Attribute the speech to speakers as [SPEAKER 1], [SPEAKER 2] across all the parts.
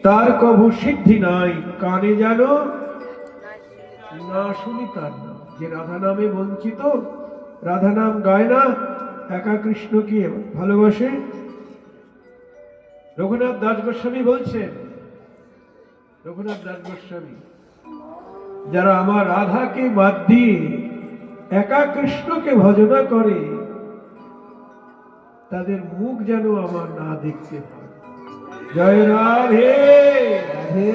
[SPEAKER 1] তার কভু সিদ্ধি নাই, কানে যেন না শুনি তার নাম। যে রাধা নামে বঞ্চিত, রাধা নাম গায় না, একা কৃষ্ণকে ভালোবাসে। রঘুনাথ দাস গোস্বামী বলছেন, রঘুনাথ দাস গোস্বামী, যারা আমার রাধাকে বাদ দিয়ে একা কৃষ্ণকে ভজনা করে, তাদের মুখ যেন আমার না দেখতে পায়। জয় রাধে রাধে।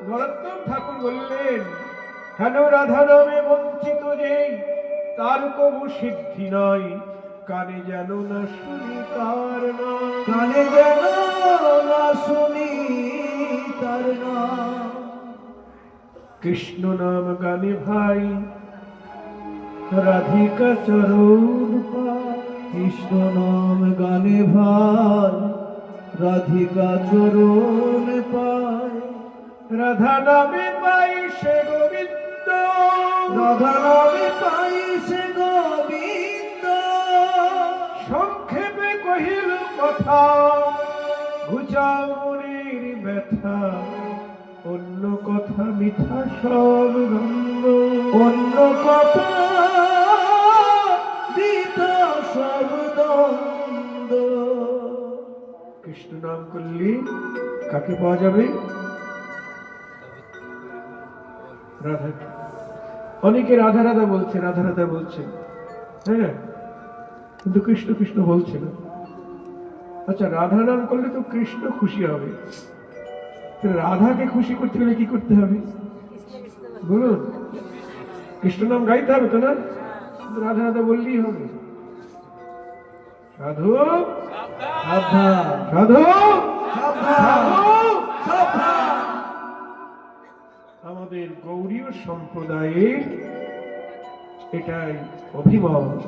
[SPEAKER 1] নরোত্তম ঠাকুর বললেন, হেন রাধা নামে বঞ্চিত যে, তার কবু সিদ্ধি নয়, কানে যেন না শুনি তার নাম।
[SPEAKER 2] কানে যেন না শুনি তার নাম।
[SPEAKER 1] কৃষ্ণ নাম গানে ভাই, রাধিকা চরণ পায়।
[SPEAKER 2] কৃষ্ণ নাম গানে ভাই, রাধিকা চরণ পায়।
[SPEAKER 1] রাধা নামে পাই সে গোবিন্দ,
[SPEAKER 2] রাধা নামে পাই সে গোবিন্দ।
[SPEAKER 1] সংক্ষেপে কহিল কথা, ঘুচাও মনের ব্যথা, অন্য কথা মিথ্যা সব দ্বন্দ্ব।
[SPEAKER 2] অন্য কথা দিতা সব দ্বন্দ্ব।
[SPEAKER 1] কৃষ্ণ নাম করলে কাকে পাওয়া যাবে? রাধা। অনেকে রাধা রাধা বলছে, রাধা রাধা বলছে, হ্যাঁ, কিন্তু কৃষ্ণ কৃষ্ণ বলছে না। আচ্ছা, রাধা নাম করলে তো কৃষ্ণ খুশি হবে, রাধাকে খুশি করতে গেলে কি করতে হবে বলুন? কৃষ্ণ নাম গাইতে হবে তো না, রাধা রাধা বললেই হবে। সাধু
[SPEAKER 2] সাবধান
[SPEAKER 1] সাধু
[SPEAKER 2] সাবধান
[SPEAKER 1] সাধু।
[SPEAKER 2] সাবধান।
[SPEAKER 1] আমাদের গৌড়ীয় সম্প্রদায়ের এটাই অভিমত,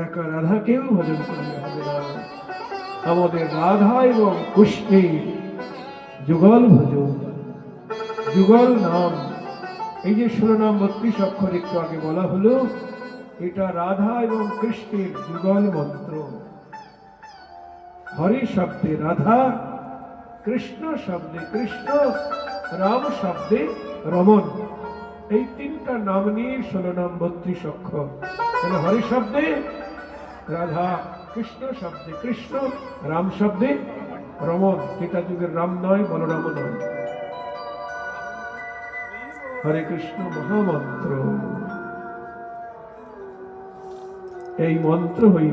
[SPEAKER 1] একা রাধাকেও ভজন করলে হবে না, আমাদের রাধা এবং কৃষ্ণের যুগল ভজন, যুগল নাম। এই যে 16 নাম 32 অক্ষর একটু আগে বলা হলো, এটা রাধা এবং কৃষ্ণের যুগল মন্ত্র। হরি শব্দে রাধা, কৃষ্ণ শব্দে কৃষ্ণ, রাম শব্দে রমন। এই তিনটা নাম নিয়ে 16 নাম 32 অক্ষর। হরি শব্দে রাধা, কৃষ্ণ শব্দে কৃষ্ণ, রাম শব্দে রমন। ত্রেতা যুগের রাম নয়, বলরাম নয়। হরে কৃষ্ণ মহামন্ত্র, এই মন্ত্র হই